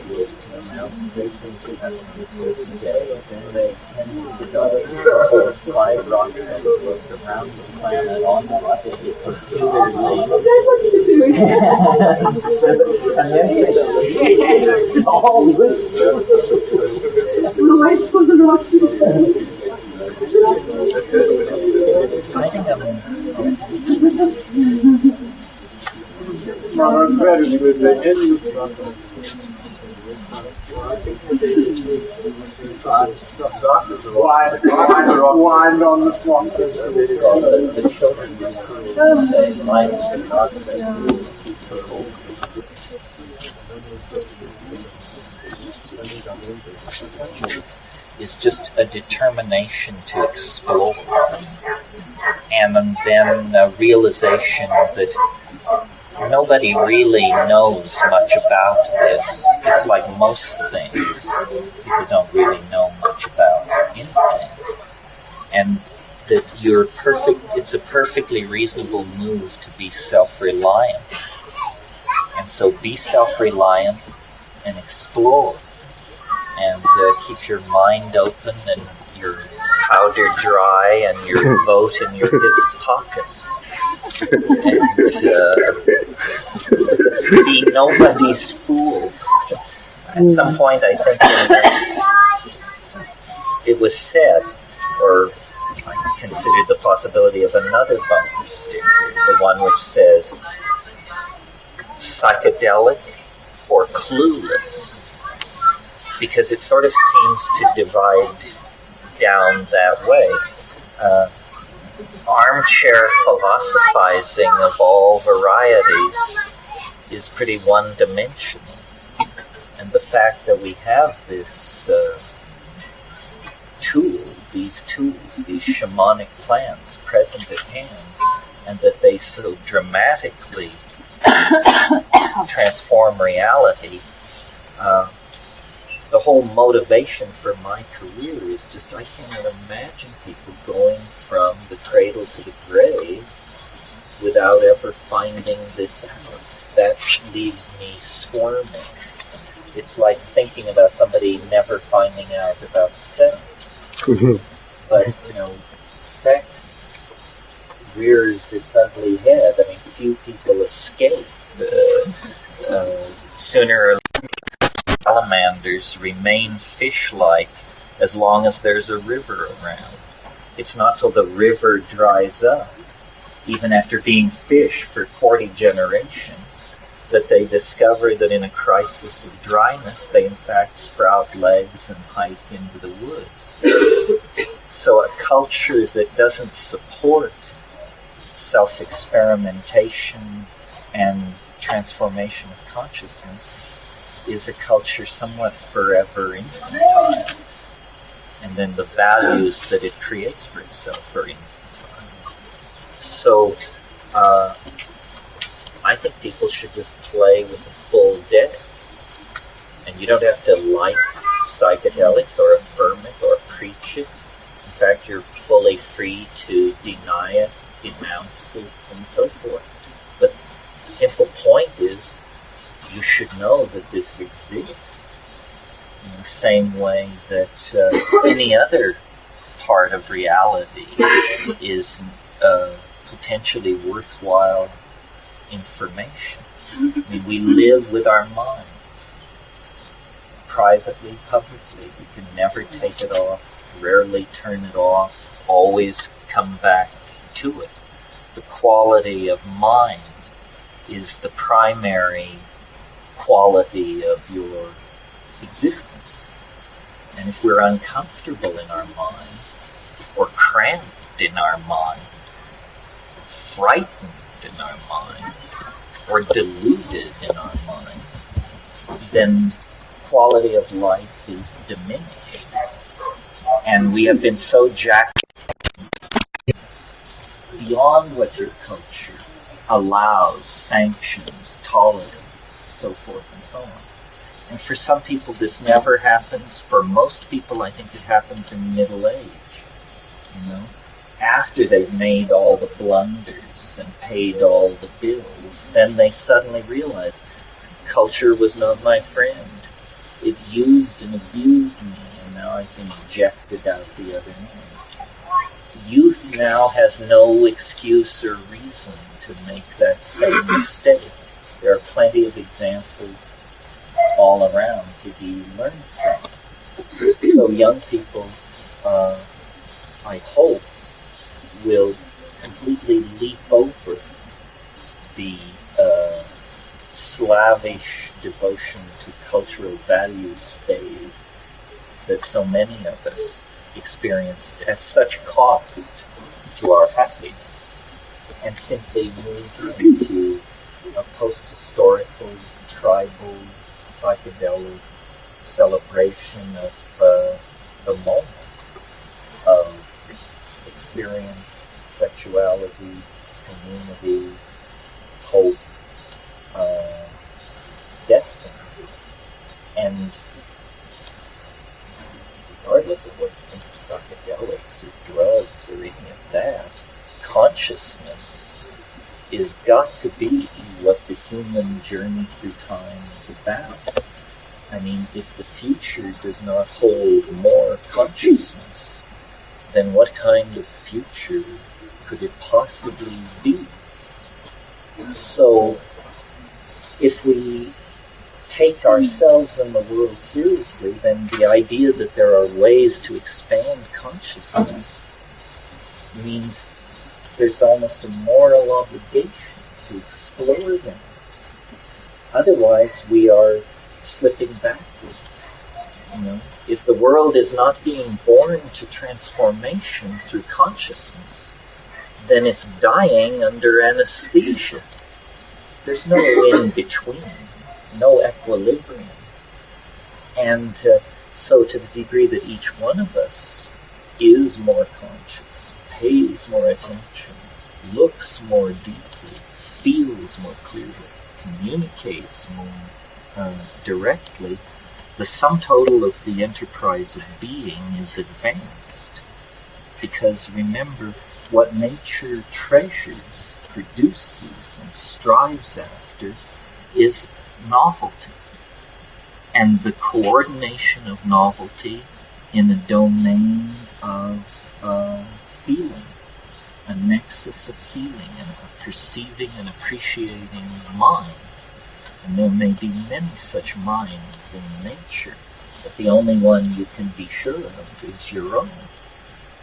was to announce great things would happen on a certain day, then they tended to go 5 rock telescopes around the planet on the computer link. And then they see all this. Well, I suppose the rock I think I'm Wind on the swamp. the children say, life is not is just a determination to explore, and then a realization that nobody really knows much about this. It's like most things. People don't really know much about anything. And that it's a perfectly reasonable move to be self-reliant. And so be self-reliant and explore. And keep your mind open and your powder dry and your vote in your hip pocket. And be nobody's fool. At some point, I think it was said, or I considered the possibility of another bumper sticker, the one which says, psychedelic or clueless, because it sort of seems to divide down that way. Armchair philosophizing of all varieties is pretty one-dimensional. And the fact that we have this these shamanic plants present at hand, and that they so dramatically transform reality, the whole motivation for my career is just, I cannot imagine people going from the cradle to the grave without ever finding this out. That leaves me squirming. It's like thinking about somebody never finding out about sex. But, sex rears its ugly head. I mean, few people escape. Sooner or later, salamanders remain fish-like as long as there's a river around. It's not till the river dries up, even after being fish for 40 generations, that they discover that in a crisis of dryness, they in fact sprout legs and hike into the woods. So a culture that doesn't support self-experimentation and transformation of consciousness is a culture somewhat forever infantile. And then the values that it creates for itself are infantile. So I think people should just play with a full deck. And you don't have to like psychedelics or affirm it or preach it. In fact, you're fully free to deny it, denounce it, and so forth. But the simple point is, you should know that this exists in the same way that any other part of reality is potentially worthwhile information. I mean, we live with our minds, privately, publicly. We can never take it off, rarely turn it off, always come back to it. The quality of mind is the primary quality of your existence. And if we're uncomfortable in our mind, or cramped in our mind, frightened in our mind, or deluded in our mind, then quality of life is diminished. And we have been so jacked beyond what your culture allows, sanctions, tolerance, so forth and so on. And for some people this never happens. For most people, I think it happens in middle age. After they've made all the blunders and paid all the bills, then they suddenly realize culture was not my friend. it used and abused me, and now I can eject it out the other end. Youth now has no excuse or reason to make that same mistake. There are plenty of examples all around to be learned from. So young people, I hope, will completely leap over the slavish devotion to cultural values phase that so many of us experienced at such cost to our happiness, and simply move into a post-historical, tribal, psychedelic celebration of the moment of experience, sexuality, community, hope, destiny. And regardless of what you think of psychedelics or drugs or any of that, consciousness is got to be what the human journey through time is about. I mean, if the future does not hold more consciousness, then what kind of future could it possibly be? So, if we take ourselves and the world seriously, then the idea that there are ways to expand consciousness means there's almost a moral obligation to explore them. Otherwise, we are slipping backward. If the world is not being born to transformation through consciousness, then it's dying under anesthesia. There's no in-between, no equilibrium. And so to the degree that each one of us is more conscious, pays more attention, looks more deeply, feels more clearly, communicates more directly, the sum total of the enterprise of being is advanced. Because remember, what nature treasures, produces, and strives after is novelty. And the coordination of novelty in the domain of feeling, a nexus of feeling, and a perceiving and appreciating mind. And there may be many such minds in nature, but the only one you can be sure of is your own.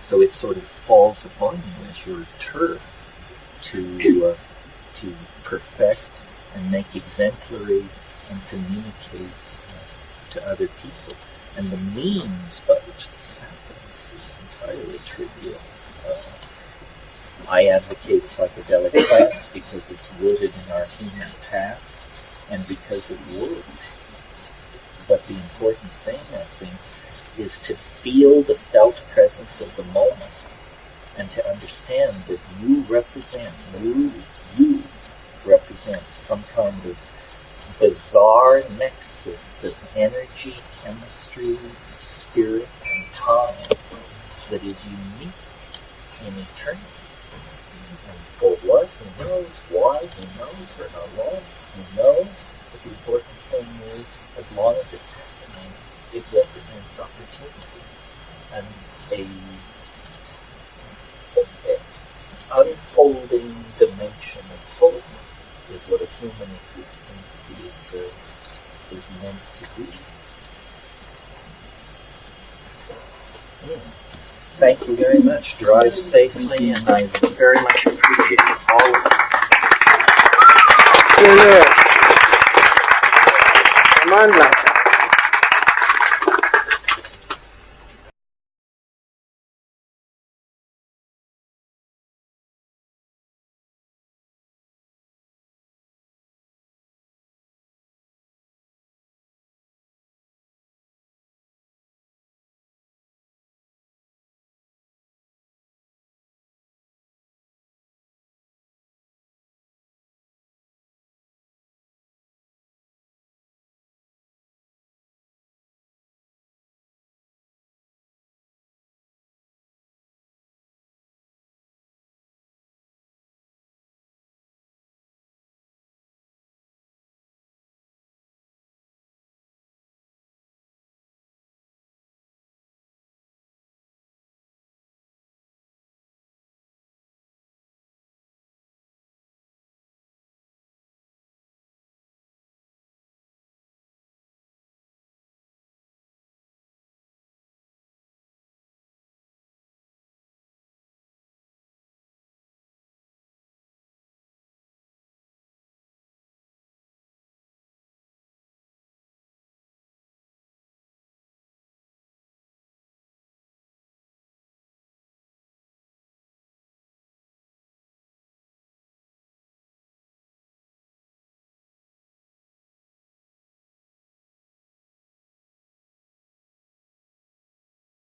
So it sort of falls upon you as your turf to perfect and make exemplary and communicate to other people. And the means by which this happens is entirely trivial. I advocate psychedelic plants because it's rooted in our human past and because it works. But the important thing, I think, is to feel the felt presence of the moment and to understand that you represent some kind of bizarre nexus of energy, chemistry, spirit, and time that is unique in eternity. And for what? Who knows? Why? Who knows? For how long? Who knows? But the important thing is, as long as it's happening, it represents opportunity. And an unfolding dimension of hope is what a human existence is meant to be. Thank you very much. Drive safely, and I very much appreciate all of you. Come on,